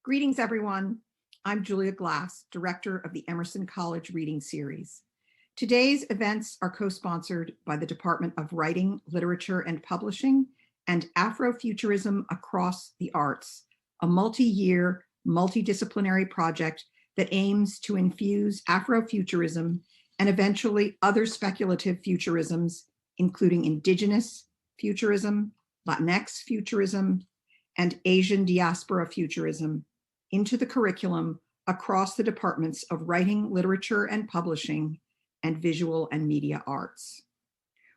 Greetings, everyone. I'm Julia Glass, Director of the Emerson College Reading Series. Today's events are co-sponsored by the Department of Writing, Literature, and Publishing and Afrofuturism Across the Arts, a multi-year, multidisciplinary project that aims to infuse Afrofuturism and eventually other speculative futurisms, including Indigenous futurism, Latinx futurism, and Asian diaspora futurism into the curriculum across the departments of Writing, Literature, and Publishing, and Visual and Media Arts.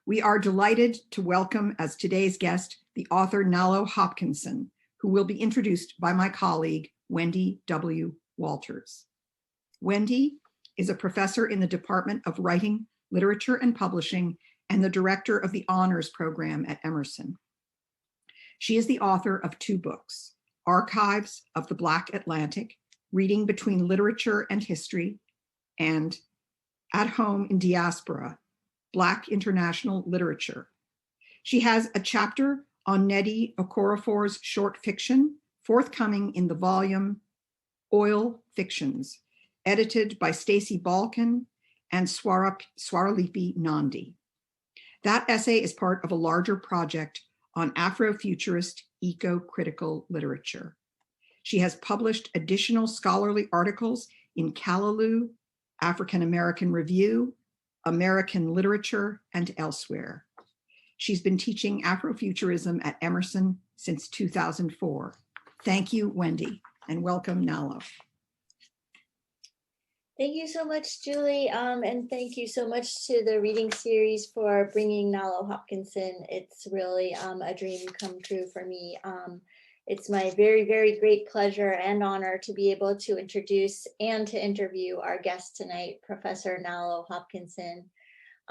We are delighted to welcome as today's guest the author Nalo Hopkinson, who will be introduced by my colleague, Wendy W. Walters. Wendy is a professor in the Department of Writing, Literature, and Publishing, and the director of the Honors Program at Emerson. She is the author of 2 books, Archives of the Black Atlantic, Reading Between Literature and History, and At Home in Diaspora, Black International Literature. She has a chapter on Nnedi Okorafor's short fiction, forthcoming in the volume Oil Fictions, edited by Stacey Balkin and Swaralipi Nandi. That essay is part of a larger project on Afrofuturist eco-critical literature. She has published additional scholarly articles in Callaloo, African American Review, American Literature, and elsewhere. She's been teaching Afrofuturism at Emerson since 2004. Thank you, Wendy, and welcome, Nalo. Thank you so much, Julie, and thank you so much to the reading series for bringing Nalo Hopkinson. It's really a dream come true for me. It's my very, very great pleasure and honor to be able to introduce and to interview our guest tonight, Professor Nalo Hopkinson.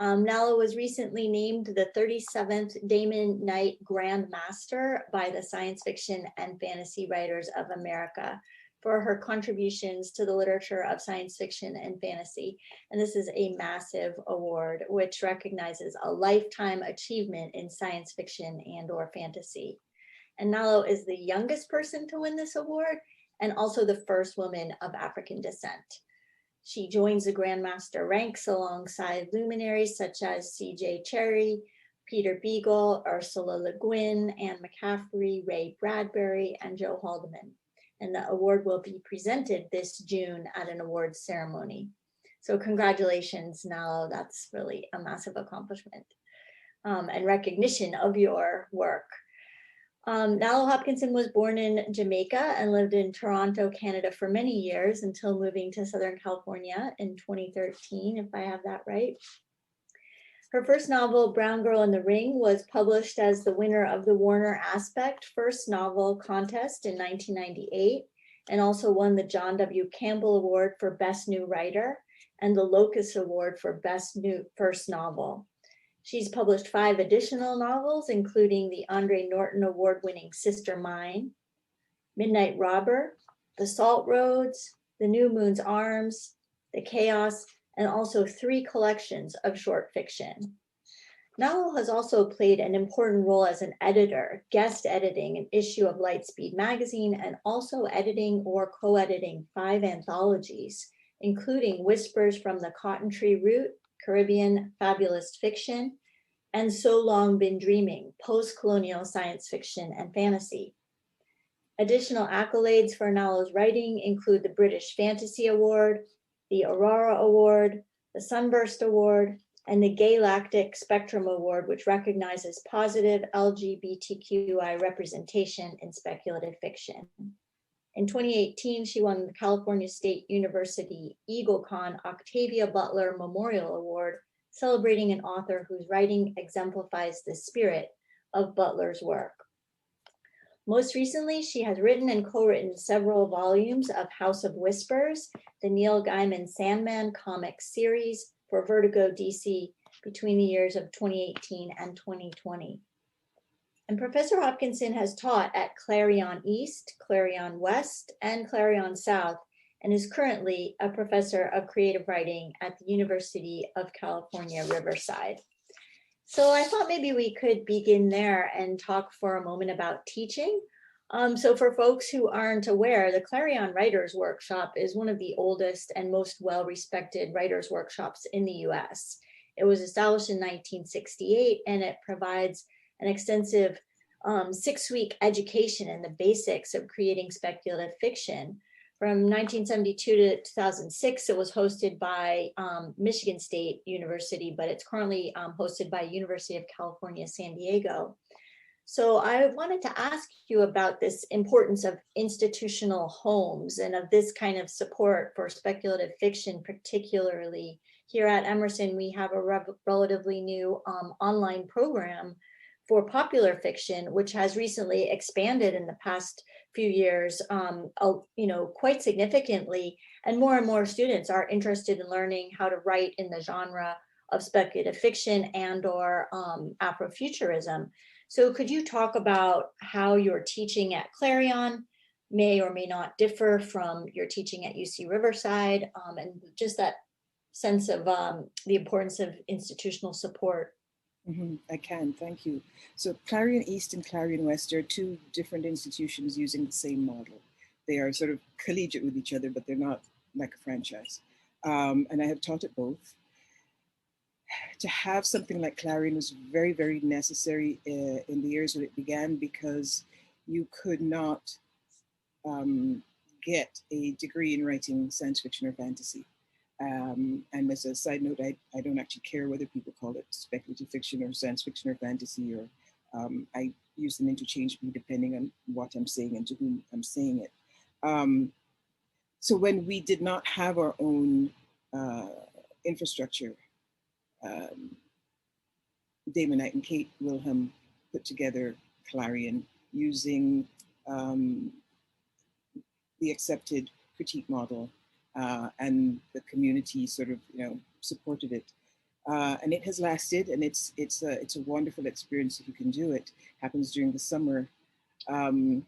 Nalo was recently named the 37th Damon Knight Grand Master by the Science Fiction and Fantasy Writers of America for her contributions to the literature of science fiction and fantasy. And this is a massive award, which recognizes a lifetime achievement in science fiction and/or fantasy. And Nalo is the youngest person to win this award and also the first woman of African descent. She joins the Grandmaster ranks alongside luminaries such as C.J. Cherry, Peter Beagle, Ursula Le Guin, Anne McCaffrey, Ray Bradbury, and Joe Haldeman. And the award will be presented this June at an awards ceremony. So congratulations, Nalo. That's really a massive accomplishment and recognition of your work. Nalo Hopkinson was born in Jamaica and lived in Toronto, Canada for many years until moving to Southern California in 2013, if I have that right. Her first novel, Brown Girl in the Ring, was published as the winner of the Warner Aspect First Novel Contest in 1998, and also won the John W. Campbell Award for Best New Writer and the Locus Award for Best New First Novel. She's published 5 additional novels, including the Andre Norton Award-winning Sister Mine, Midnight Robber, The Salt Roads, The New Moon's Arms, The Chaos, and also 3 collections of short fiction. Nalo has also played an important role as an editor, guest editing an issue of Lightspeed magazine, and also editing or co-editing 5 anthologies, including Whispers from the Cotton Tree Root, Caribbean Fabulous Fiction, and So Long Been Dreaming, post-colonial science fiction and fantasy. Additional accolades for Nalo's writing include the British Fantasy Award, the Aurora Award, the Sunburst Award, and the Gaylactic Spectrum Award, which recognizes positive LGBTQI representation in speculative fiction. In 2018, she won the California State University EagleCon Octavia Butler Memorial Award, celebrating an author whose writing exemplifies the spirit of Butler's work. Most recently, she has written and co-written several volumes of House of Whispers, the Neil Gaiman Sandman comics series for Vertigo DC between the years of 2018 and 2020. And Professor Hopkinson has taught at Clarion East, Clarion West, and Clarion South, and is currently a professor of creative writing at the University of California, Riverside. So I thought maybe we could begin there and talk for a moment about teaching. So for folks who aren't aware, the Clarion Writers Workshop is one of the oldest and most well-respected writers' workshops in the US. It was established in 1968, and it provides an extensive 6-week education in the basics of creating speculative fiction. From 1972 to 2006, it was hosted by Michigan State University, but it's currently hosted by University of California, San Diego. So I wanted to ask you about this importance of institutional homes and of this kind of support for speculative fiction, particularly here at Emerson. We have a relatively new online program for popular fiction, which has recently expanded in the past few years, quite significantly. And more students are interested in learning how to write in the genre of speculative fiction and/or Afrofuturism. So could you talk about how your teaching at Clarion may or may not differ from your teaching at UC Riverside, and just that sense of the importance of institutional support? I can, thank you. So Clarion East and Clarion West are two different institutions using the same model. They are sort of collegiate with each other, but they're not like a franchise. And I have taught at both. To have something like Clarion was very, very necessary in the years when it began, because you could not get a degree in writing science fiction or fantasy. And as a side note, I don't actually care whether people call it speculative fiction or science fiction or fantasy, or I use them interchangeably depending on what I'm saying and to whom I'm saying it. So when we did not have our own infrastructure, Damon Knight and Kate Wilhelm put together Clarion using the accepted critique model, and the community sort of supported it, and it has lasted, and it's a wonderful experience if you can do it. Happens during the summer, and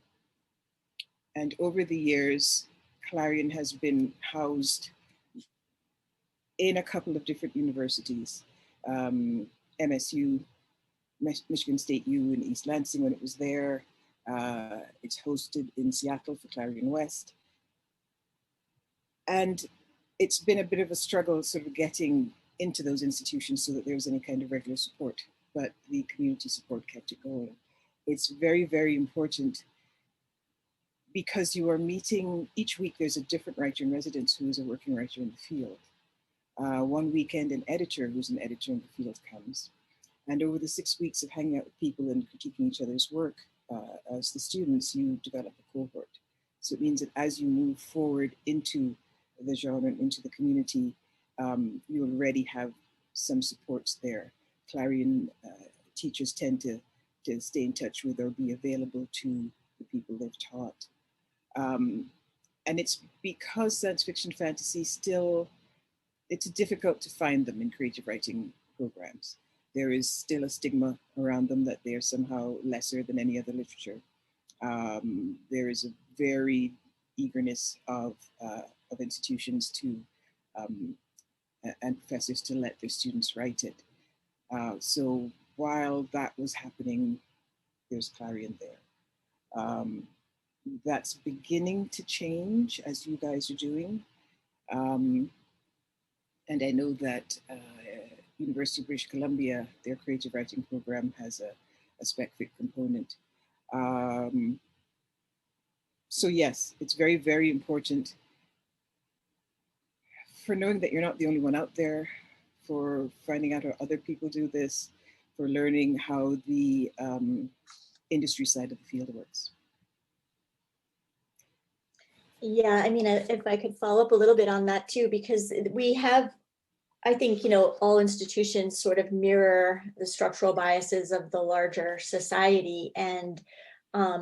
over the years, Clarion has been housed in a couple of different universities, MSU, Michigan State U in East Lansing when it was there. It's hosted in Seattle for Clarion West. And it's been a bit of a struggle sort of getting into those institutions so that there was any kind of regular support, but the community support kept it going. It's very, very important, because you are meeting, each week there's a different writer in residence who is a working writer in the field. One weekend, an editor who's an editor in the field comes. And over the 6 weeks of hanging out with people and critiquing each other's work, as the students, you develop a cohort. So it means that as you move forward into the genre and into the community, you already have some supports there. Clarion teachers tend to stay in touch with or be available to the people they've taught. And it's because science fiction fantasy still, it's difficult to find them in creative writing programs. There is still a stigma around them that they are somehow lesser than any other literature. There is a very eagerness of institutions to and professors to let their students write it. So while that was happening, there's Clarion there. That's beginning to change, as you guys are doing. And I know that University of British Columbia, their creative writing program has a spec fic component. So yes, it's very, very important for knowing that you're not the only one out there, for finding out how other people do this, for learning how the industry side of the field works. Yeah, I mean, if I could follow up a little bit on that too, because we have, I think, all institutions sort of mirror the structural biases of the larger society. And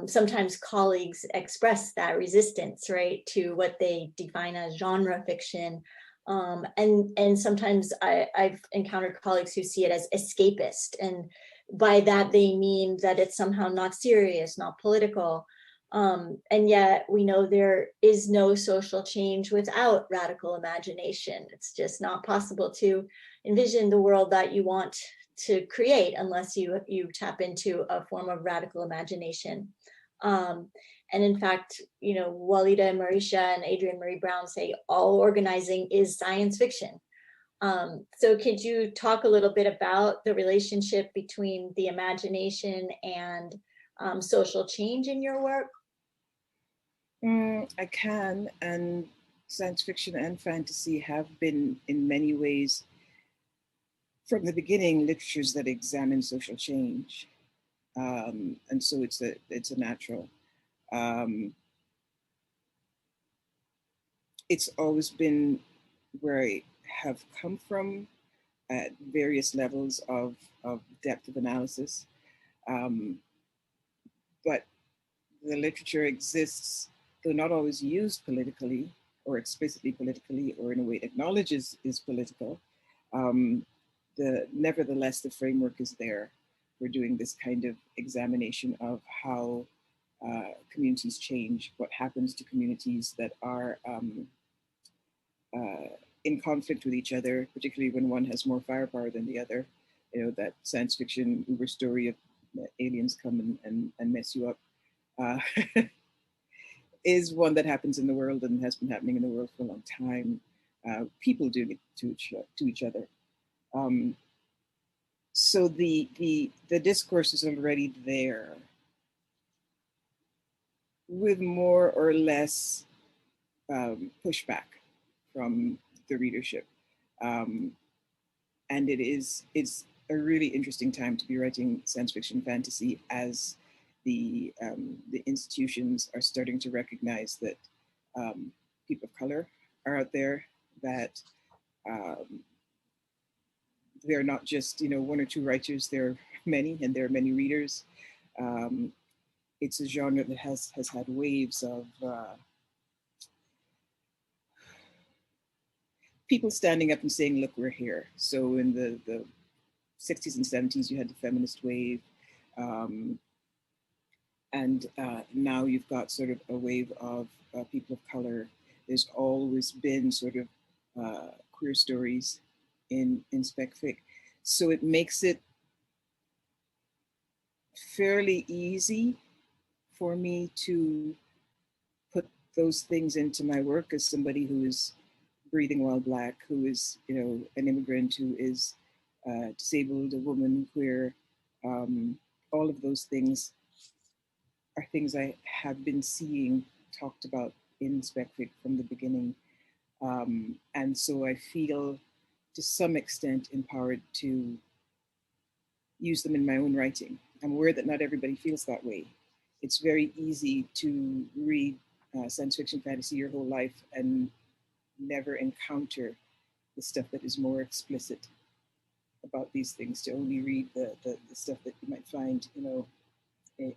sometimes colleagues express that resistance, right, to what they define as genre fiction. And sometimes I've encountered colleagues who see it as escapist. And by that, they mean that it's somehow not serious, not political. And yet we know there is no social change without radical imagination. It's just not possible to envision the world that you want to create unless you tap into a form of radical imagination. And in fact, you know, Walida Marisha and Adrienne Marie Brown say all organizing is science fiction. So could you talk a little bit about the relationship between the imagination and social change in your work? I can, and science fiction and fantasy have been in many ways, from the beginning, literatures that examine social change. And so it's a natural. It's always been where I have come from at various levels of depth of analysis. But the literature exists, though not always used politically or explicitly politically or in a way that knowledge is political. Nevertheless, the framework is there for doing this kind of examination of how communities change, what happens to communities that are in conflict with each other, particularly when one has more firepower than the other. You know, that science fiction Uber story of aliens come and mess you up is one that happens in the world and has been happening in the world for a long time. People do it to each other. So the discourse is already there with more or less pushback from the readership. And it's a really interesting time to be writing science fiction fantasy as the institutions are starting to recognize that people of color are out there, that they're not just, you know, one or two writers, there are many, and there are many readers. It's a genre that has had waves of people standing up and saying, look, we're here. So in the 60s and 70s, you had the feminist wave. And now you've got sort of a wave of people of color. There's always been sort of queer stories in spec fic. So it makes it fairly easy for me to put those things into my work as somebody who is breathing while Black, who is, you know, an immigrant, who is disabled, a woman, queer. All of those things are things I have been seeing talked about in spec fic from the beginning. And so I feel to some extent empowered to use them in my own writing. I'm aware that not everybody feels that way. It's very easy to read science fiction fantasy your whole life and never encounter the stuff that is more explicit about these things, to only read the stuff that you might find, you know,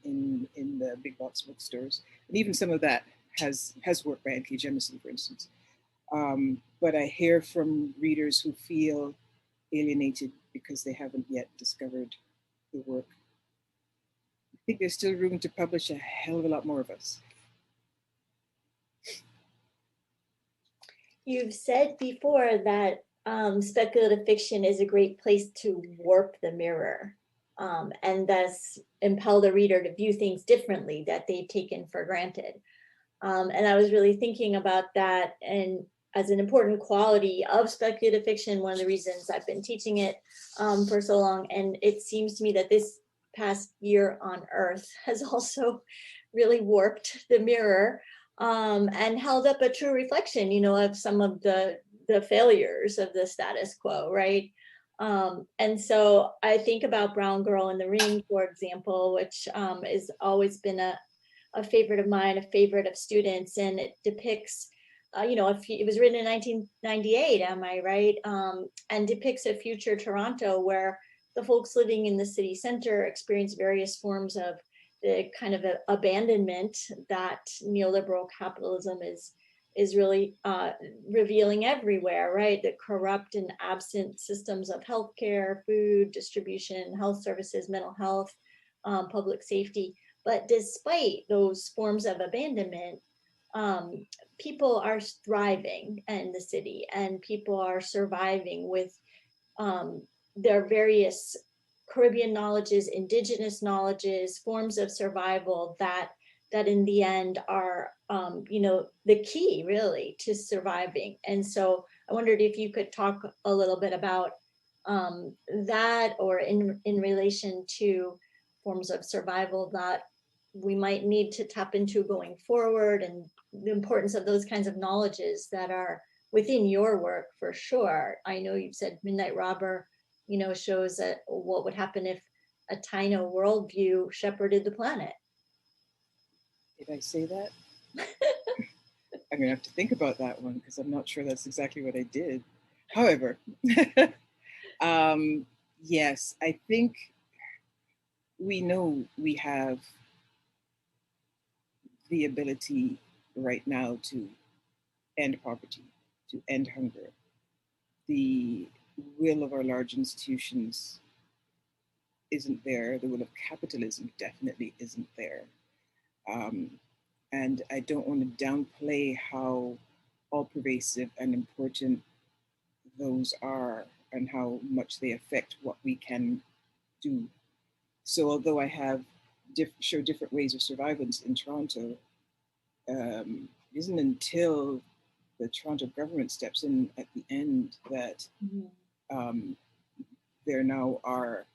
in the big box bookstores. And even some of that has work by N.K. Jemisin, for instance. But I hear from readers who feel alienated because they haven't yet discovered the work. I think there's still room to publish a hell of a lot more of us. You've said before that speculative fiction is a great place to warp the mirror and thus impel the reader to view things differently that they've taken for granted. And I was really thinking about that, and as an important quality of speculative fiction, one of the reasons I've been teaching it for so long. And it seems to me that this past year on Earth has also really warped the mirror and held up a true reflection, you know, of some of the failures of the status quo, right? And so I think about Brown Girl in the Ring, for example, which has always been a favorite of mine, a favorite of students, and it depicts, you know, it was written in 1998, am I right? And depicts a future Toronto where the folks living in the city center experience various forms of the kind of abandonment that neoliberal capitalism is really revealing everywhere, right? The corrupt and absent systems of healthcare, food distribution, health services, mental health, public safety. But despite those forms of abandonment, people are thriving in the city, and people are surviving with their various Caribbean knowledges, indigenous knowledges, forms of survival that that in the end are, you know, the key really to surviving. And so I wondered if you could talk a little bit about that, or in relation to forms of survival that we might need to tap into going forward, and the importance of those kinds of knowledges that are within your work for sure. I know you've said Midnight Robber, you know, shows that what would happen if a Taino worldview shepherded the planet. Did I say that? I'm gonna have to think about that one because I'm not sure that's exactly what I did. However, yes, I think we know we have the ability right now to end poverty, to end hunger. The will of our large institutions isn't there. The will of capitalism definitely isn't there. And I don't want to downplay how all pervasive and important those are and how much they affect what we can do. So although I have show different ways of survivance in Toronto, it isn't until the Toronto government steps in at the end that there now are,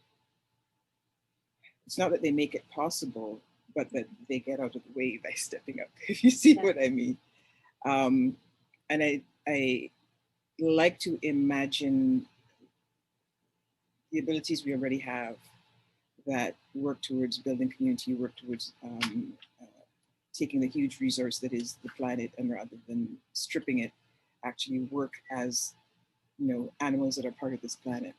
it's not that they make it possible, but that they get out of the way by stepping up, if you see what I mean. And I like to imagine the abilities we already have that work towards building community, work towards taking the huge resource that is the planet, and rather than stripping it, actually work as, you know, animals that are part of this planet.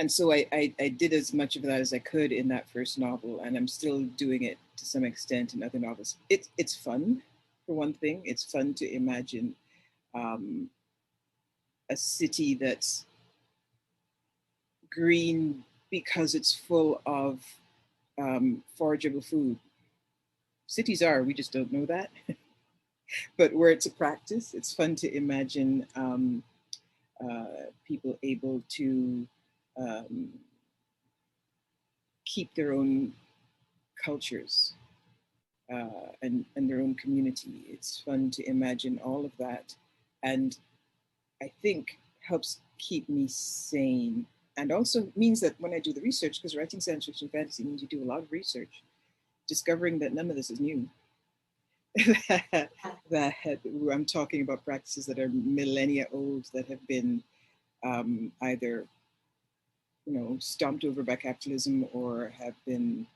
And so I did as much of that as I could in that first novel, and I'm still doing it to some extent in other novels. It's fun, for one thing. It's fun to imagine a city that's green because it's full of forageable food. Cities are, we just don't know that. But where it's a practice, it's fun to imagine people able to keep their own cultures and their own community. It's fun to imagine all of that. And I think helps keep me sane. And also means that when I do the research, because writing science fiction fantasy means you do a lot of research, discovering that none of this is new. that I'm talking about practices that are millennia old, that have been either, you know, stomped over by capitalism, or have been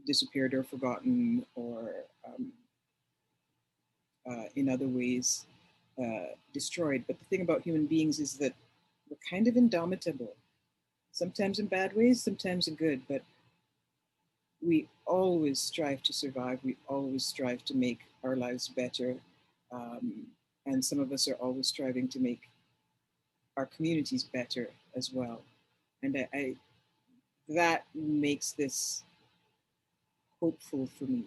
disappeared or forgotten, or in other ways destroyed. But the thing about human beings is that we're kind of indomitable, sometimes in bad ways, sometimes in good, but we always strive to survive. We always strive to make our lives better. And some of us are always striving to make our communities better as well. And that makes this hopeful for me.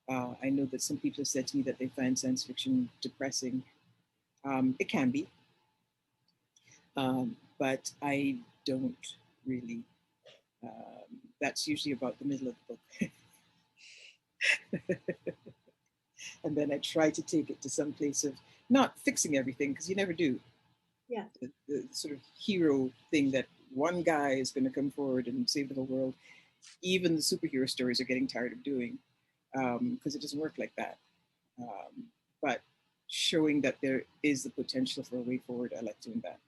I know that some people have said to me that they find science fiction depressing. It can be, but I don't really. That's usually about the middle of the book. And then I try to take it to some place of not fixing everything, because you never do. Yeah. The sort of hero thing that one guy is going to come forward and save the whole world. Even the superhero stories are getting tired of doing, because it doesn't work like that. But showing that there is the potential for a way forward, I like doing that.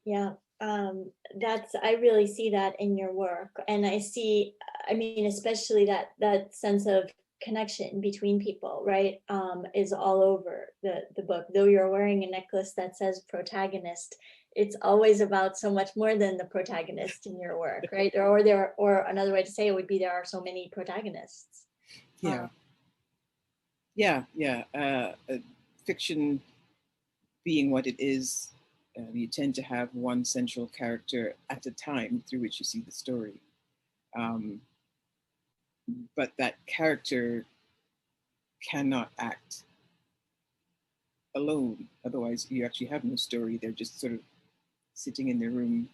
Yeah, I really see that in your work, and I see, I mean, especially that sense of connection between people, right, is all over the book. Though you're wearing a necklace that says protagonist, it's always about so much more than the protagonist in your work, right? Or another way to say it would be there are so many protagonists. Yeah. Fiction being what it is, you tend to have one central character at a time through which you see the story. But that character cannot act alone. Otherwise, you actually have no story. They're just sort of sitting in their room,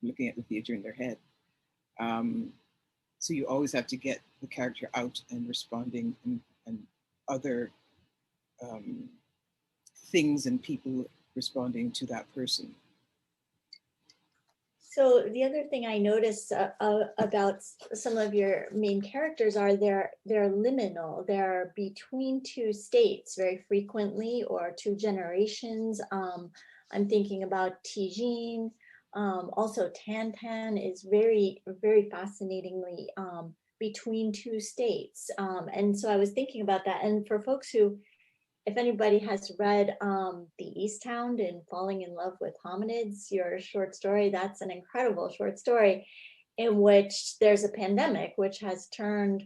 looking at the theater in their head. So you always have to get the character out and responding, and other things and people responding to that person. So the other thing I noticed about some of your main characters are they're liminal. They're between two states very frequently, or two generations. I'm thinking about Tijin. Also, Tan is very, very fascinatingly between two states. And so I was thinking about that. And for folks who, if anybody has read The Easthound and Falling in Love with Hominids, your short story, that's an incredible short story in which there's a pandemic which has turned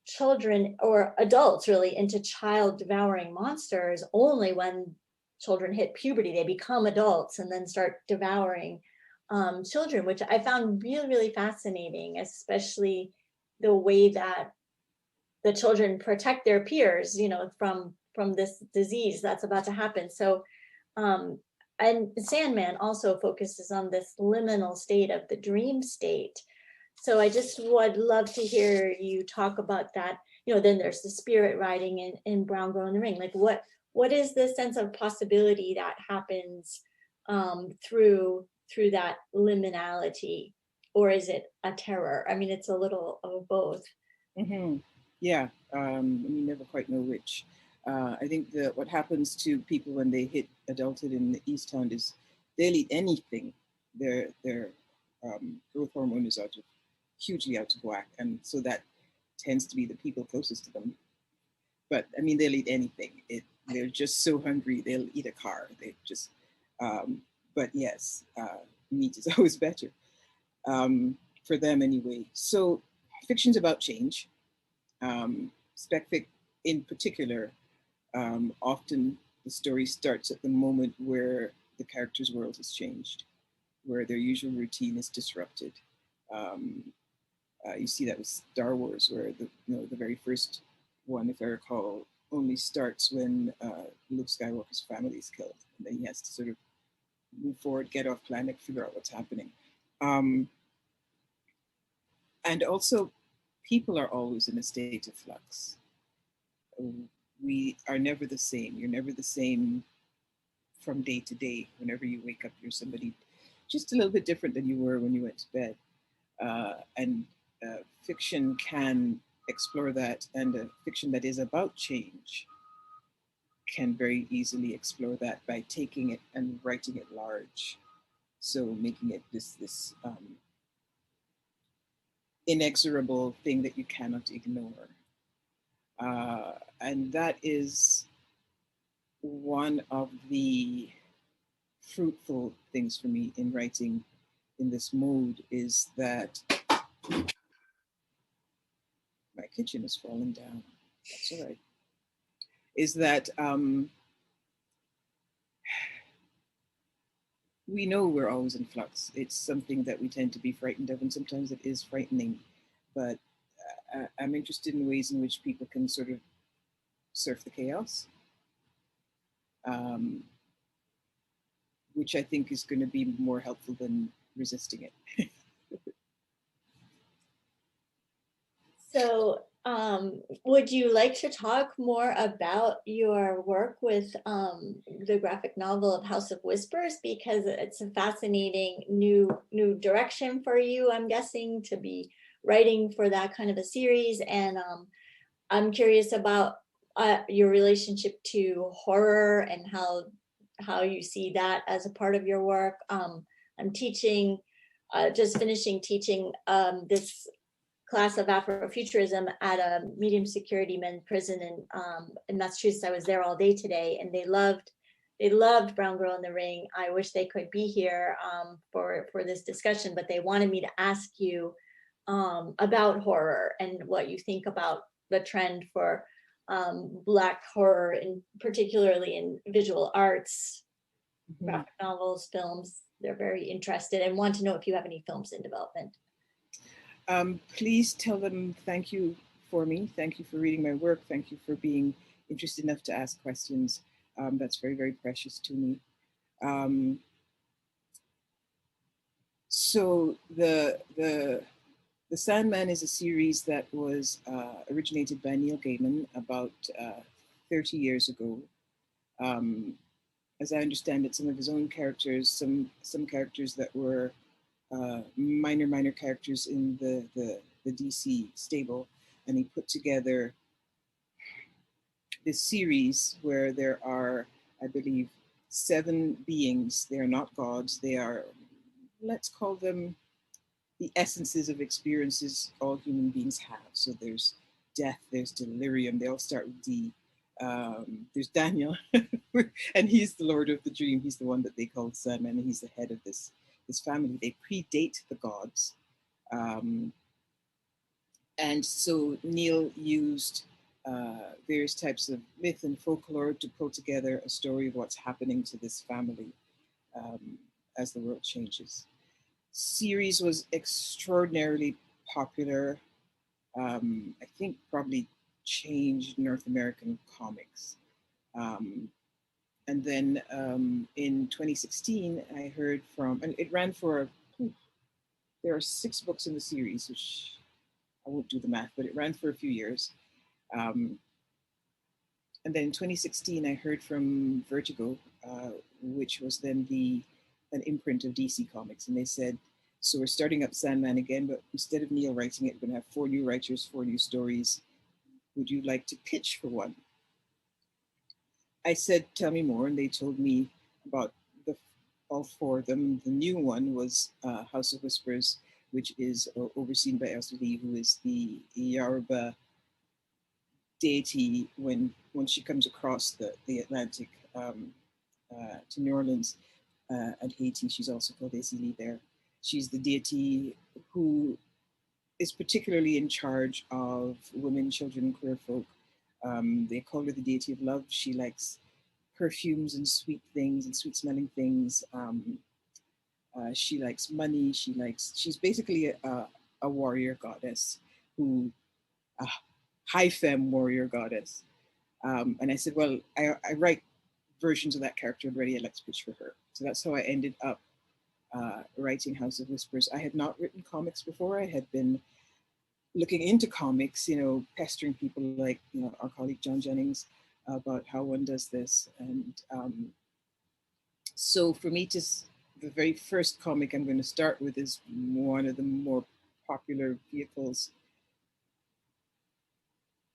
children, or adults really, into child devouring monsters. Only when children hit puberty, they become adults and then start devouring children, which I found really, really fascinating, especially the way that the children protect their peers, you know, from this disease that's about to happen. So, and Sandman also focuses on this liminal state of the dream state. So I just would love to hear you talk about that. You know, then there's the spirit riding in Brown Girl in the Ring. Like what is the sense of possibility that happens through that liminality, or is it a terror? I mean, it's a little of both. Mm-hmm. Yeah, you never quite know which. I think that what happens to people when they hit adulthood in the Easttown is they'll eat anything. Their growth hormone is hugely out of whack, and so that tends to be the people closest to them. But I mean, they'll eat anything. They're just so hungry, they'll eat a car. They just, but yes, meat is always better for them anyway. So fiction's about change. Spec fic in particular, often the story starts at the moment where the character's world has changed, where their usual routine is disrupted. You see that with Star Wars, where the very first one, if I recall, only starts when Luke Skywalker's family is killed, and then he has to sort of move forward, get off planet, figure out what's happening. And also, people are always in a state of flux. We are never the same. You're never the same from day to day. Whenever you wake up, you're somebody just a little bit different than you were when you went to bed. And fiction can explore that, and a fiction that is about change can very easily explore that by taking it and writing it large. So making it this inexorable thing that you cannot ignore. And that is one of the fruitful things for me in writing in this mode, is that my kitchen is falling down. That's all right. Is that we know we're always in flux. It's something that we tend to be frightened of, and sometimes it is frightening. But I'm interested in ways in which people can sort of surf the chaos, which I think is going to be more helpful than resisting it. So would you like to talk more about your work with the graphic novel of House of Whispers? Because it's a fascinating new direction for you, I'm guessing, to be writing for that kind of a series. And I'm curious about your relationship to horror and how you see that as a part of your work. I'm teaching, just finishing teaching this class of Afrofuturism at a medium security men's prison in Massachusetts. I was there all day today, and they loved Brown Girl in the Ring. I wish they could be here for this discussion, but they wanted me to ask you about horror and what you think about the trend for Black horror, and particularly in visual arts, graphic novels, films. They're very interested and want to know if you have any films in development. Please tell them thank you for me. Thank you for reading my work. Thank you for being interested enough to ask questions. That's very, very precious to me. So the The Sandman is a series that was originated by Neil Gaiman about 30 years ago. As I understand it, some of his own characters, some characters that were minor characters in the DC stable, and he put together this series where there are, I believe, 7 beings. They are not gods. They are, let's call them the essences of experiences all human beings have. So there's death, there's delirium. They all start with D. There's Daniel, and he's the Lord of the Dream. He's the one that they call Sandman, and he's the head of this family. They predate the gods. And so Neil used various types of myth and folklore to pull together a story of what's happening to this family as the world changes. Series was extraordinarily popular. I think probably changed North American comics. And then in 2016, I heard from, and it ran for, there are 6 books in the series, which I won't do the math, but it ran for a few years. And then in 2016, I heard from Vertigo, which was then an imprint of DC Comics. And they said, so we're starting up Sandman again, but instead of Neil writing it, we're gonna have 4 new writers, 4 new stories. Would you like to pitch for one? I said, tell me more. And they told me about all 4 of them. The new one was House of Whispers, which is overseen by Elsa Lee, who is the Yoruba deity when she comes across the Atlantic to New Orleans and Haiti. She's also called Esili there. She's the deity who is particularly in charge of women, children, queer folk. They call her the deity of love. She likes perfumes and sweet things and sweet smelling things. She likes money. She's basically a warrior goddess who, a high femme warrior goddess. And I said, well, I write versions of that character already. I'd like to pitch for her. So that's how I ended up writing House of Whispers. I had not written comics before. I had been looking into comics, pestering people like, our colleague John Jennings about how one does this. And so for me the very first comic I'm going to start with is one of the more popular vehicles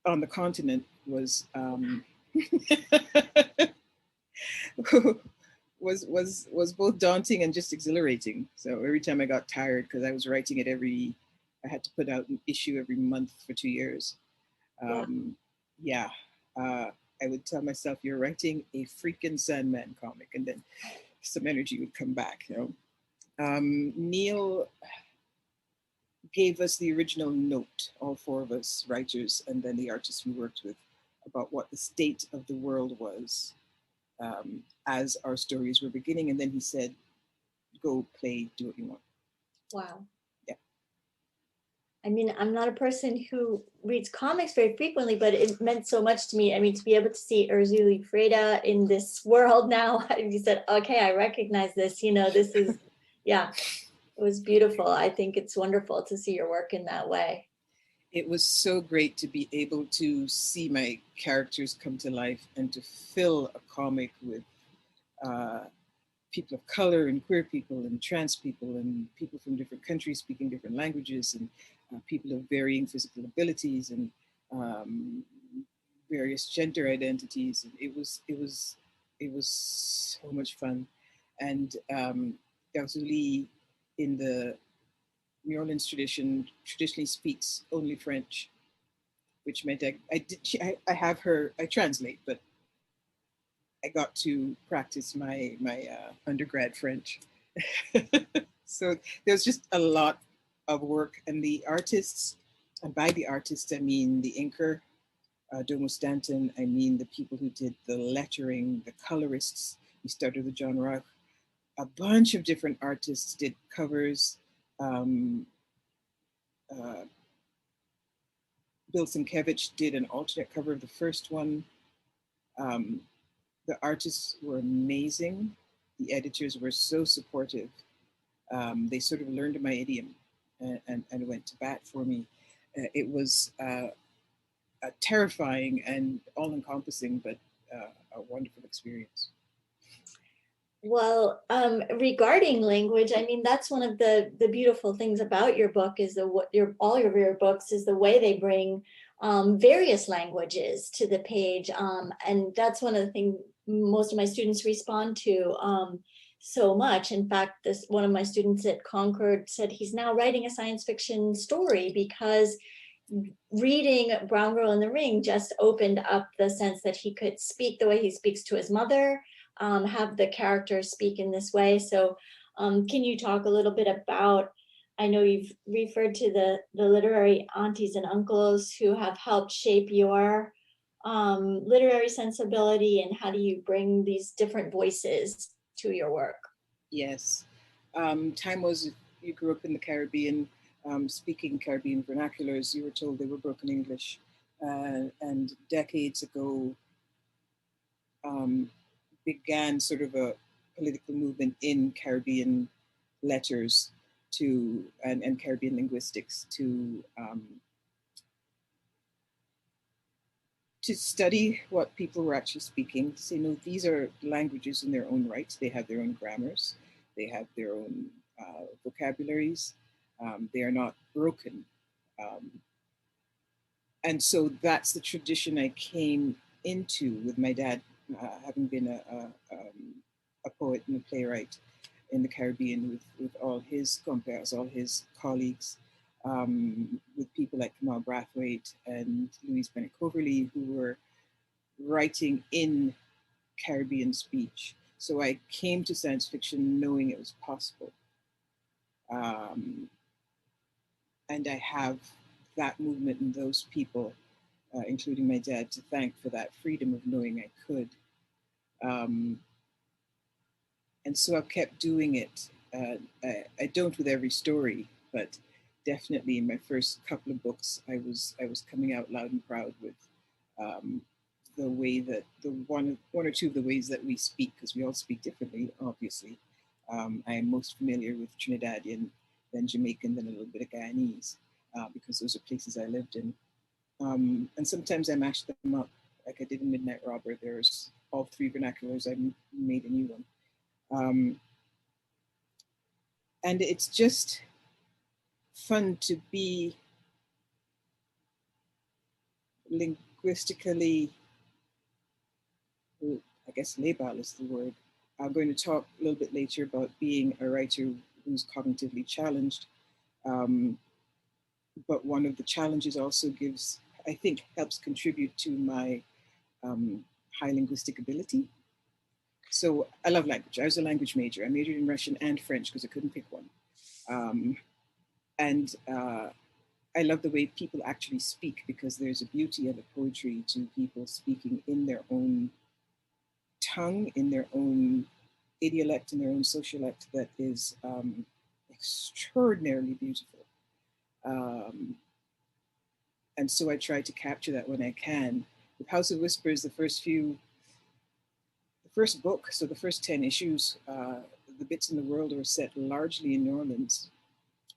on the continent was was both daunting and just exhilarating. So every time I got tired, because I was writing it I had to put out an issue every month for 2 years. I would tell myself, you're writing a freaking Sandman comic, and then some energy would come back, Neil gave us the original note, all 4 of us writers, and then the artists we worked with, about what the state of the world was as our stories were beginning. And then he said, go play, do what you want. Wow. Yeah. I mean, I'm not a person who reads comics very frequently, but it meant so much to me. I mean, to be able to see Urzuli Freda in this world now, you said, okay, I recognize this, this is, yeah, it was beautiful. I think it's wonderful to see your work in that way. It was so great to be able to see my characters come to life and to fill a comic with people of color and queer people and trans people and people from different countries speaking different languages and people of varying physical abilities and various gender identities. It was so much fun. And Lee in the New Orleans traditionally speaks only French, which meant I have her, I translate, but I got to practice my undergrad French. So there's just a lot of work, and the artists, and by the artists, I mean the inker, Domo Stanton, I mean the people who did the lettering, the colorists. We started with John Rock. A bunch of different artists did covers. Bill Sienkiewicz did an alternate cover of the first one. The artists were amazing. The editors were so supportive. They sort of learned my idiom. and went to bat for me. It was terrifying and all-encompassing, but a wonderful experience. Well, regarding language, I mean, that's one of the beautiful things about your book is all of your books is the way they bring various languages to the page. And that's one of the things most of my students respond to so much. In fact, one of my students at Concord said he's now writing a science fiction story because reading Brown Girl in the Ring just opened up the sense that he could speak the way he speaks to his mother, have the characters speak in this way. So can you talk a little bit about, I know you've referred to the literary aunties and uncles who have helped shape your literary sensibility, and how do you bring these different voices to your work? Yes. Time was, you grew up in the Caribbean, speaking Caribbean vernaculars, you were told they were broken English. And decades ago, began sort of a political movement in Caribbean letters and Caribbean linguistics to study what people were actually speaking, to say, no, these are languages in their own rights. They have their own grammars. They have their own vocabularies. They are not broken. And so that's the tradition I came into with my dad, having been a poet and a playwright in the Caribbean with all his compères, all his colleagues, with people like Kamal Brathwaite and Louise Bennett Coverley, who were writing in Caribbean speech. So I came to science fiction knowing it was possible. And I have that movement and those people, including my dad, to thank for that freedom of knowing I could. And so I've kept doing it. I don't with every story, but definitely in my first couple of books, I was coming out loud and proud with the way that the one or two of the ways that we speak, because we all speak differently, obviously. I am most familiar with Trinidadian, then Jamaican, then a little bit of Guyanese, because those are places I lived in. And sometimes I mash them up, like I did in Midnight Robber. There's all three vernaculars. I made a new one. And it's just fun to be linguistically, I guess labile is the word. I'm going to talk a little bit later about being a writer who's cognitively challenged. But one of the challenges also gives, I think, helps contribute to my high linguistic ability. So I love language. I was a language major. I majored in Russian and French because I couldn't pick one. And I love the way people actually speak, because there's a beauty and a poetry to people speaking in their own tongue, in their own idiolect, in their own sociolect that is extraordinarily beautiful. And so I try to capture that when I can. With House of Whispers, the first book, so the first 10 issues, the bits in the world are set largely in New Orleans,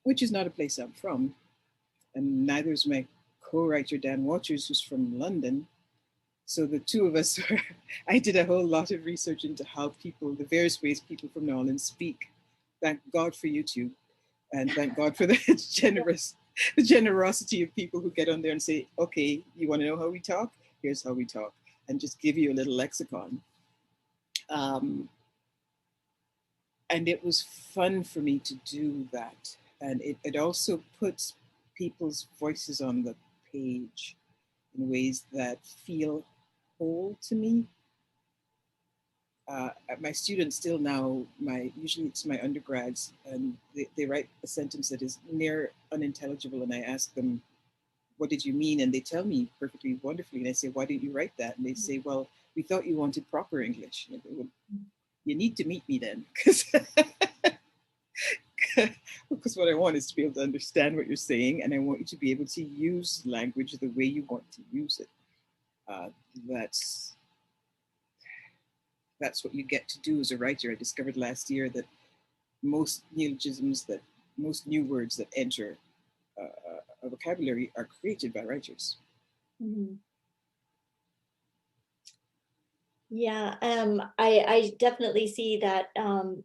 which is not a place I'm from. And neither is my co-writer, Dan Watchers, who's from London. So the two of us, I did a whole lot of research into how people, the various ways people from New Orleans speak. Thank God for YouTube. And thank God for the generosity of people who get on there and say, okay, you want to know how we talk? Here's how we talk. And just give you a little lexicon. And it was fun for me to do that. And it also puts people's voices on the page in ways that feel whole to me. My students still now, usually it's my undergrads, and they write a sentence that is near unintelligible, and I ask them, what did you mean? And they tell me perfectly wonderfully, and I say, why didn't you write that? And they say, well, we thought you wanted proper English. And I go, well, you need to meet me then, because what I want is to be able to understand what you're saying, and I want you to be able to use language the way you want to use it. That's what you get to do as a writer. I discovered last year that most neologisms that most new words that enter a vocabulary are created by writers. Mhm. Yeah, I definitely see that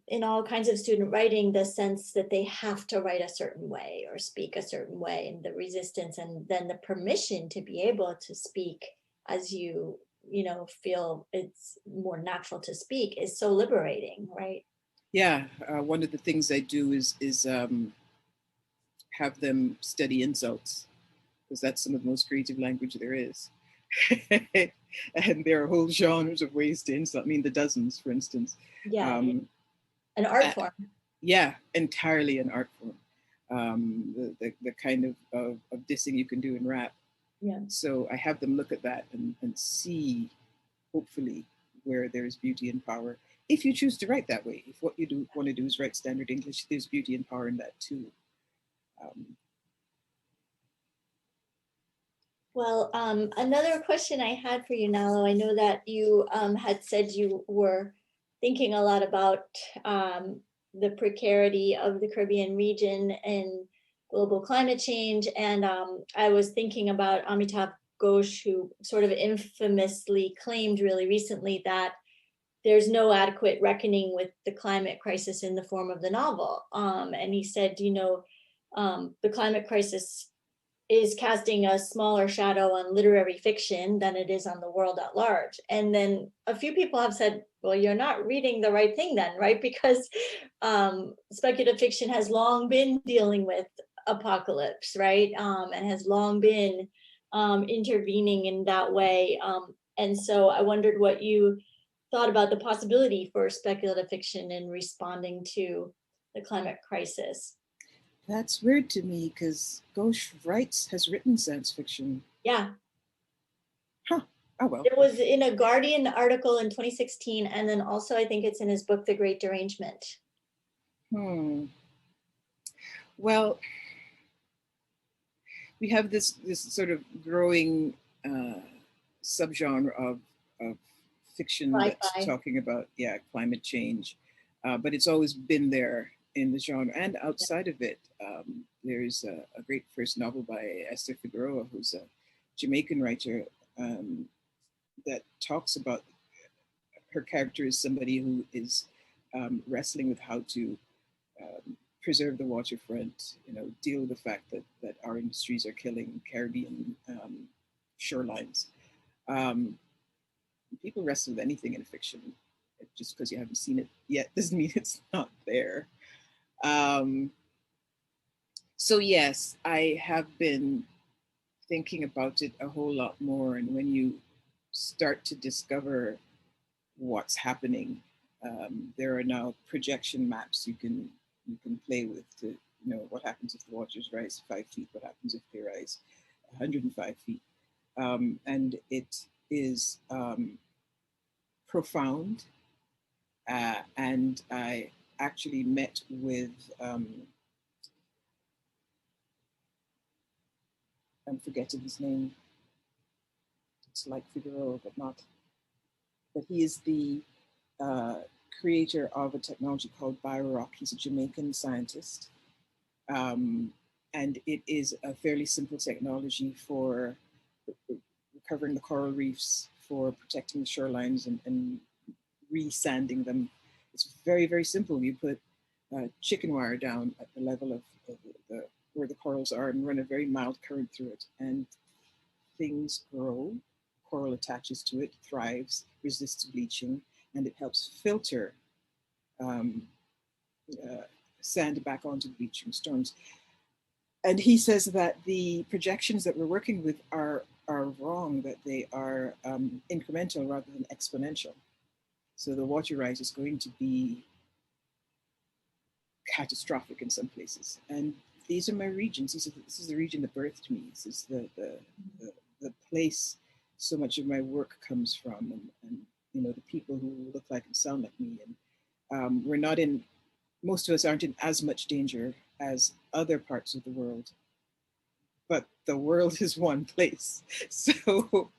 in all kinds of student writing, the sense that they have to write a certain way or speak a certain way, and the resistance, and then the permission to be able to speak as you know, feel it's more natural to speak is so liberating, right? Yeah, one of the things I do is have them study insults, because that's some of the most creative language there is. And there are whole genres of ways to insult. I mean, the dozens, for instance. Yeah, an Uh, art form. yeah, entirely an art form. The kind of dissing you can do in rap. Yeah. So I have them look at that and see, hopefully, where there's beauty and power. If you choose to write that way, if what you do want to do is write standard English, there's beauty and power in that too. Well, another question I had for you, Nalo, I know that you had said you were thinking a lot about the precarity of the Caribbean region and global climate change. And I was thinking about Amitav Ghosh, who sort of infamously claimed really recently that there's no adequate reckoning with the climate crisis in the form of the novel. And he said, you know, the climate crisis is casting a smaller shadow on literary fiction than it is on the world at large. And then a few people have said, well, you're not reading the right thing then, right? Because speculative fiction has long been dealing with apocalypse, right? And has long been intervening in that way. And so I wondered what you thought about the possibility for speculative fiction in responding to the climate crisis. That's weird to me because Ghosh has written science fiction. Yeah. Huh. Oh well. It was in a Guardian article in 2016, and then also I think it's in his book, The Great Derangement. Well, we have this sort of growing subgenre of fiction that's Sci-fi. talking about climate change, but it's always been there in the genre and outside of it. There's a great first novel by Esther Figueroa, who's a Jamaican writer, that talks about her character as somebody who is wrestling with how to preserve the waterfront, deal with the fact that our industries are killing Caribbean shorelines. People wrestle with anything in fiction. Just because you haven't seen it yet doesn't mean it's not there. So yes, I have been thinking about it a whole lot more. And when you start to discover what's happening, there are now projection maps you can play with to what happens if the waters rise 5 feet, what happens if they rise 105 feet, and it is profound. And I actually met with I'm forgetting his name. It's like Figueroa, but not. But he is the creator of a technology called BioRock. He's a Jamaican scientist. And it is a fairly simple technology for recovering the coral reefs, for protecting the shorelines and re-sanding them. It's very, very simple. You put chicken wire down at the level of where the corals are and run a very mild current through it. And things grow, coral attaches to it, thrives, resists bleaching, and it helps filter sand back onto the bleaching stones. And he says that the projections that we're working with are wrong, that they are incremental rather than exponential. So the water rise is going to be catastrophic in some places. And these are my regions. This is the region that birthed me. This is the place so much of my work comes from, and the people who look like and sound like me. And we're not in, most of us aren't in as much danger as other parts of the world, but the world is one place. So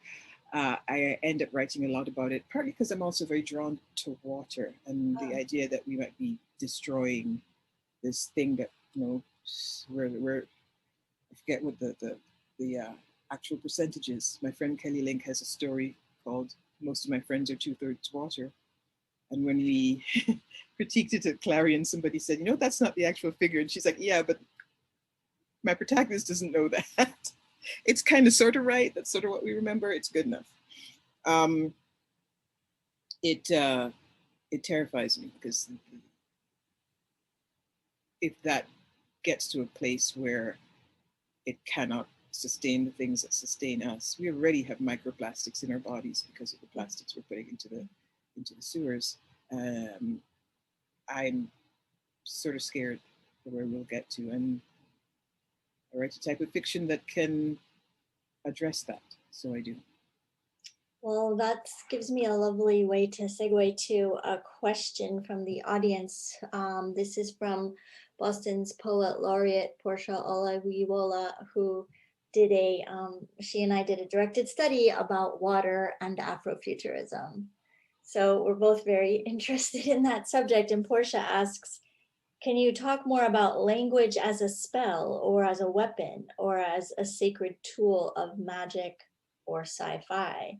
I end up writing a lot about it, partly because I'm also very drawn to water and the idea that we might be destroying this thing that you know, we're I forget what the actual percentages. My friend Kelly Link has a story called "Most of My Friends Are Two-Thirds Water," and when we critiqued it at Clarion, somebody said, "You know, that's not the actual figure," and she's like, "Yeah, but my protagonist doesn't know that." It's kind of sort of right. That's sort of what we remember. It's good enough. Um, it terrifies me because if that gets to a place where it cannot sustain the things that sustain us, we already have microplastics in our bodies because of the plastics we're putting into the sewers. I'm sort of scared for where we'll get to, and I write a type of fiction that can address that. So I do. Well, that gives me a lovely way to segue to a question from the audience. This is from Boston's poet laureate, Portia Olayiwola, who did she and I did a directed study about water and Afrofuturism. So we're both very interested in that subject. And Portia asks, can you talk more about language as a spell or as a weapon or as a sacred tool of magic or sci-fi?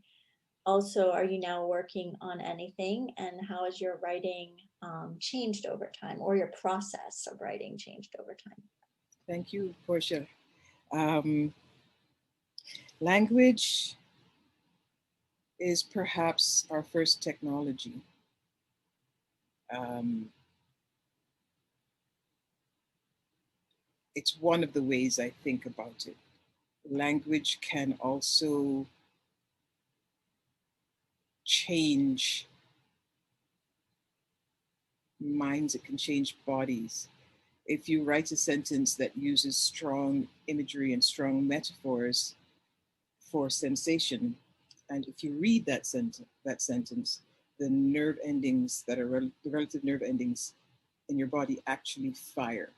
Also, are you now working on anything, and how has your writing changed over time, or your process of writing changed over time? Thank you, Portia. Language is perhaps our first technology. It's one of the ways I think about it. Language can also change minds, it can change bodies. If you write a sentence that uses strong imagery and strong metaphors for sensation, and if you read that sentence, the nerve endings that are the relative nerve endings in your body actually fire.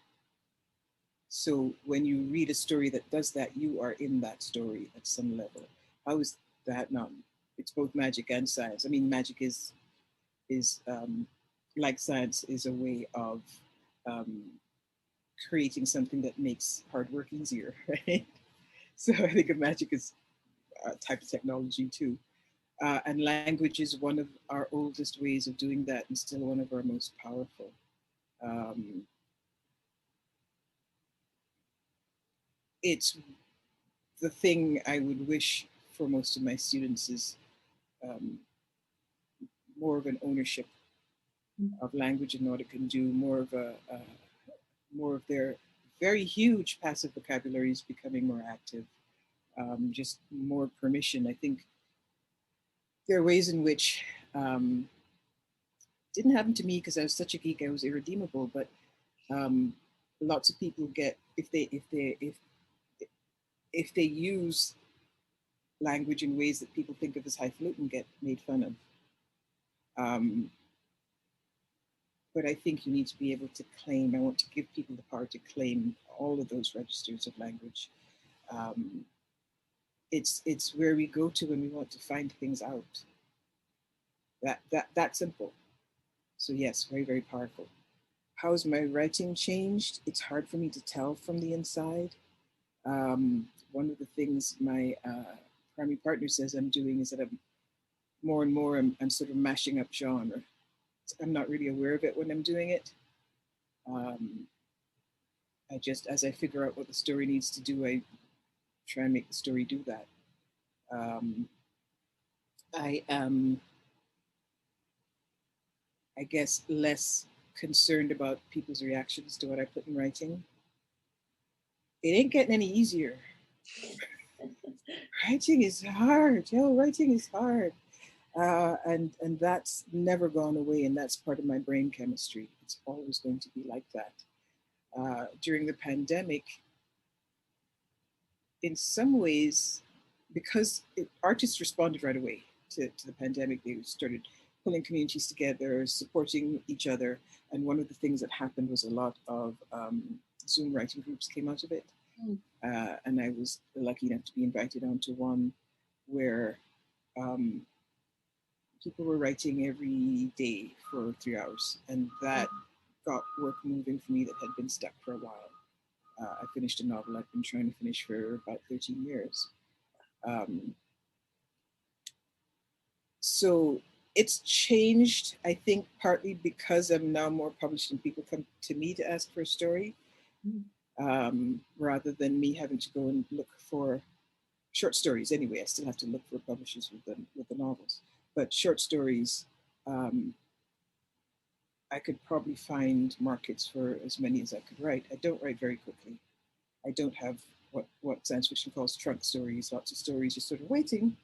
So when you read a story that does that, you are in that story at some level. How is that not? It's both magic and science. I mean, magic is like science, is a way of creating something that makes hard work easier, right? So I think of magic as a type of technology too. And language is one of our oldest ways of doing that and still one of our most powerful. It's the thing I would wish for most of my students is more of an ownership of language and what it can do, more of their very huge passive vocabularies becoming more active, just more permission. I think there are ways in which didn't happen to me because I was such a geek, I was irredeemable, but lots of people get, if they use language in ways that people think of as highfalutin, get made fun of. But I think you need to be able to claim, I want to give people the power to claim all of those registers of language. It's where we go to when we want to find things out. That simple. So yes, very, very powerful. How has my writing changed? It's hard for me to tell from the inside. One of the things my primary partner says I'm doing is that I'm more and more, I'm sort of mashing up genre. I'm not really aware of it when I'm doing it. I just, as I figure out what the story needs to do, I try and make the story do that. I am, I guess, less concerned about people's reactions to what I put in writing. It ain't getting any easier. Writing is hard. Writing is hard. And that's never gone away, and that's part of my brain chemistry. It's always going to be like that. During the pandemic, in some ways, because artists responded right away to the pandemic, they started pulling communities together, supporting each other, and one of the things that happened was a lot of Zoom writing groups came out of it. And I was lucky enough to be invited onto one where people were writing every day for 3 hours, and that got work moving for me that had been stuck for a while. I finished a novel I've been trying to finish for about 13 years. So it's changed, I think, partly because I'm now more published and people come to me to ask for a story, rather than me having to go and look for short stories. Anyway, I still have to look for publishers with the novels, but short stories, I could probably find markets for as many as I could write. I don't write very quickly. I don't have what science fiction calls trunk stories, lots of stories just sort of waiting.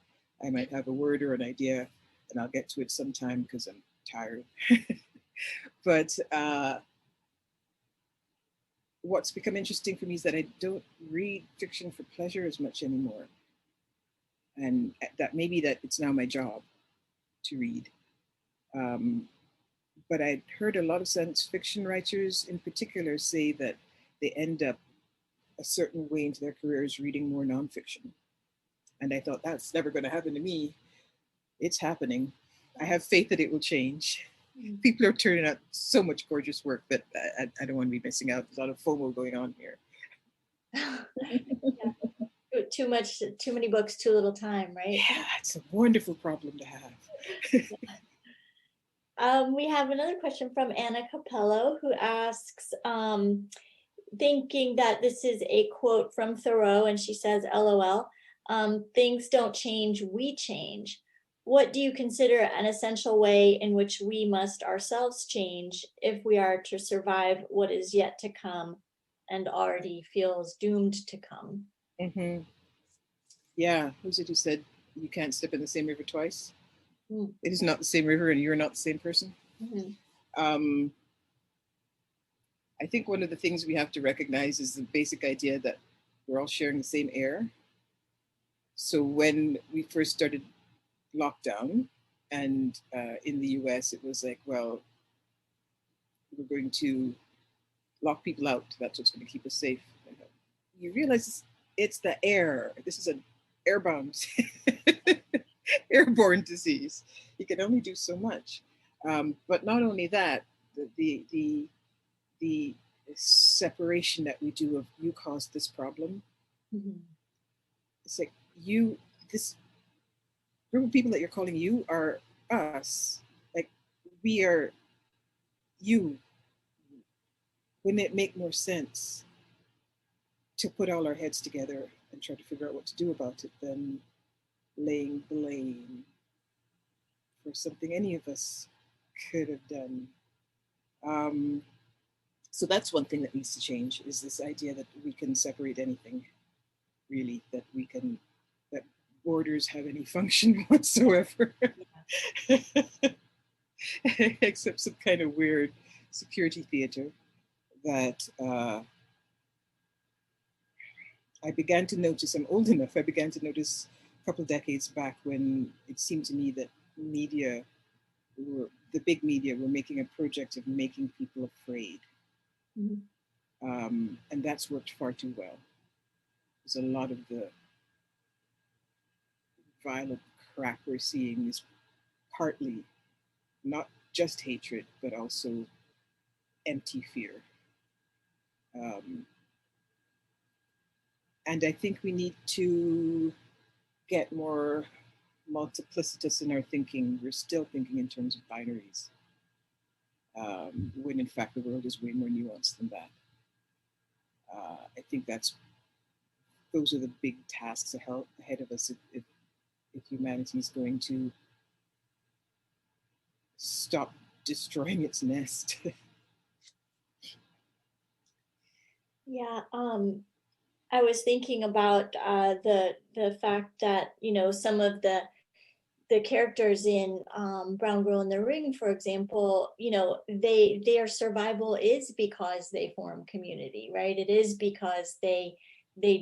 I might have a word or an idea and I'll get to it sometime because I'm tired. But what's become interesting for me is that I don't read fiction for pleasure as much anymore. And that maybe that it's now my job to read. But I'd heard a lot of science fiction writers in particular say that they end up a certain way into their careers reading more nonfiction. And I thought, that's never going to happen to me. It's happening. I have faith that it will change. People are turning out so much gorgeous work that I don't want to be missing out. There's a lot of FOMO going on here. Yeah. Too many books, too little time, right? Yeah, it's a wonderful problem to have. We have another question from Anna Capello, who asks, thinking that this is a quote from Thoreau, and she says, LOL, things don't change, we change. What do you consider an essential way in which we must ourselves change if we are to survive what is yet to come and already feels doomed to come? Mm-hmm. Yeah, who's it who said you can't step in the same river twice? Mm. It is not the same river and you're not the same person. Mm-hmm. I think one of the things we have to recognize is the basic idea that we're all sharing the same air. So when we first started lockdown, and in the US, it was like, well, we're going to lock people out. That's what's going to keep us safe. You realize it's the air. This is an airborne disease. You can only do so much. But not only that, the separation that we do of you caused this problem. Mm-hmm. It's like this group of people that you're calling you are us. Like we are you. Wouldn't it make more sense to put all our heads together and try to figure out what to do about it than laying blame for something any of us could have done? So that's one thing that needs to change, is this idea that we can separate anything, really, that borders have any function whatsoever. Yeah. Except some kind of weird security theater that I began to notice. I'm old enough, I began to notice a couple of decades back when it seemed to me that the big media were making a project of making people afraid. Mm-hmm. And that's worked far too well. There's a lot of the violent crap we're seeing is partly not just hatred, but also empty fear. And I think we need to get more multiplicitous in our thinking. We're still thinking in terms of binaries, when in fact the world is way more nuanced than that. I think those are the big tasks ahead of us if humanity is going to stop destroying its nest. Yeah, I was thinking about the fact that, you know, some of the characters in Brown Girl in the Ring, for example, you know, their survival is because they form community, right? It is because they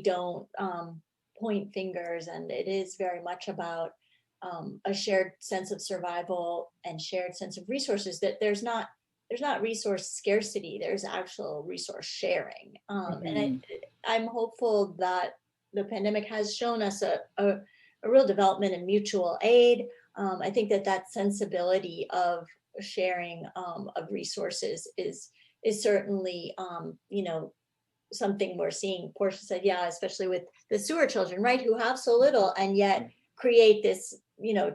don't point fingers, and it is very much about a shared sense of survival and shared sense of resources. That there's not resource scarcity, there's actual resource sharing. Mm-hmm. And I'm hopeful that the pandemic has shown us a real development in mutual aid. I think that sensibility of sharing of resources is is certainly, something we're seeing. Portia said, yeah, especially with the sewer children, right, who have so little and yet create this,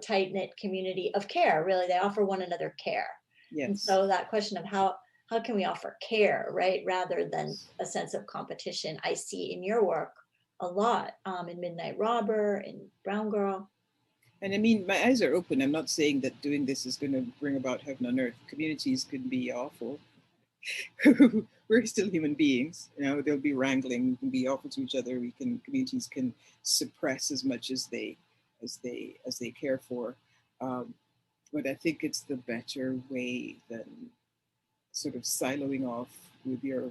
tight-knit community of care. Really, they offer one another care. Yes. And so that question of how can we offer care, right, rather than a sense of competition, I see in your work a lot, in Midnight Robber, in Brown Girl. And I mean, my eyes are open. I'm not saying that doing this is going to bring about heaven on earth. Communities can be awful. We're still human beings. There'll be wrangling. We can be awful to each other. Communities can suppress as much as they care for. But I think it's the better way than sort of siloing off with your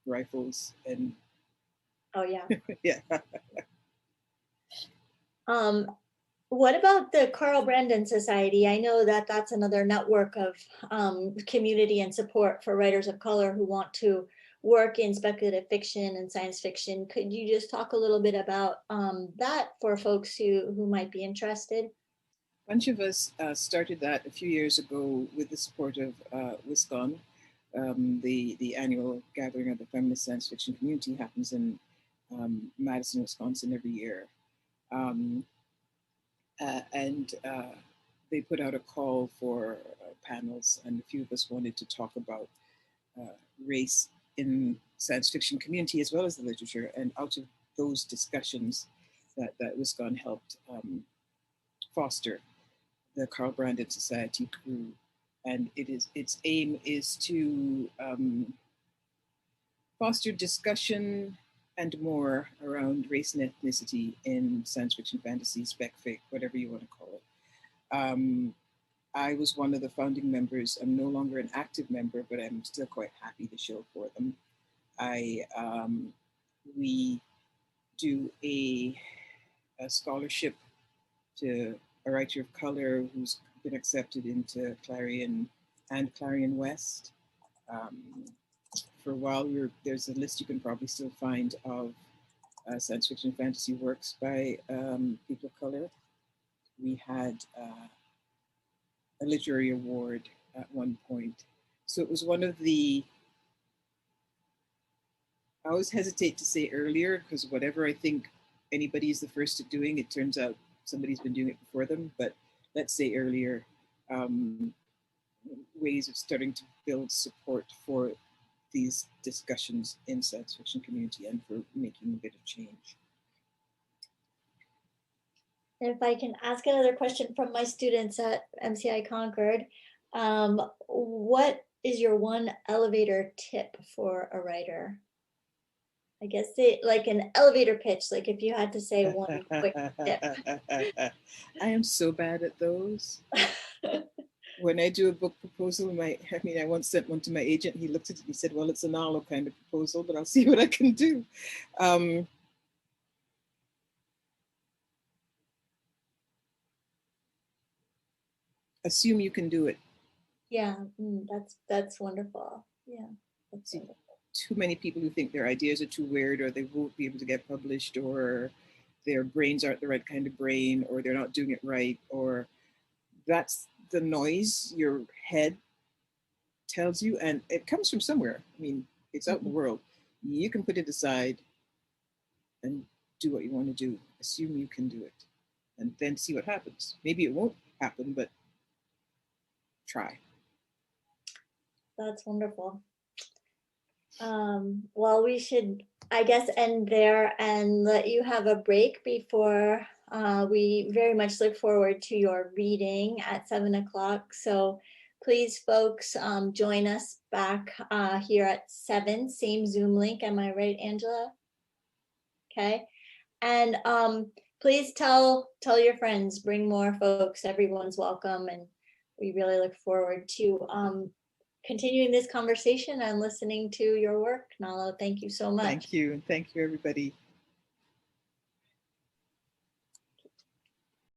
rifles and. Oh yeah. Yeah. What about the Carl Brandon Society? I know that that's another network of community and support for writers of color who want to work in speculative fiction and science fiction. Could you just talk a little bit about that for folks who might be interested? A bunch of us started that a few years ago with the support of WisCon. The annual gathering of the feminist science fiction community happens in Madison, Wisconsin every year. And they put out a call for panels, and a few of us wanted to talk about race in science fiction community as well as the literature. And out of those discussions that WisCon helped foster, the Carl Brandon Society grew. And its aim is to foster discussion and more around race and ethnicity in science fiction, fantasy, spec fic, whatever you want to call it. I was one of the founding members. I'm no longer an active member, but I'm still quite happy to show for them. We do a scholarship to a writer of color who's been accepted into Clarion and Clarion West. For a while, there's a list you can probably still find of science fiction and fantasy works by people of color. We had a literary award at one point. So it was one of the, I always hesitate to say earlier, because whatever I think anybody is the first at doing, it turns out somebody's been doing it before them, but let's say earlier, ways of starting to build support for these discussions in science fiction community and for making a bit of change. If I can ask another question from my students at MCI Concord, what is your one elevator tip for a writer? I guess like an elevator pitch, like if you had to say one quick tip. I am so bad at those. When I do a book proposal, I once sent one to my agent. He looked at it and he said, well, it's a Nalo kind of proposal, but I'll see what I can do. Assume you can do it. Yeah, that's wonderful. Yeah, that's wonderful. Too many people who think their ideas are too weird, or they won't be able to get published, or their brains aren't the right kind of brain, or they're not doing it right, or that's the noise your head tells you, and it comes from somewhere. I mean, it's out in the world. You can put it aside and do what you want to do. Assume you can do it, and then see what happens. Maybe it won't happen, but try. That's wonderful. Well, we should, I guess, end there and let you have a break before we very much look forward to your reading at 7 o'clock. So please, folks, join us back here at 7, same Zoom link. Am I right, Angela? Okay. And please tell your friends, bring more folks. Everyone's welcome. And we really look forward to continuing this conversation and listening to your work. Nalo, thank you so much. Thank you. And thank you, everybody.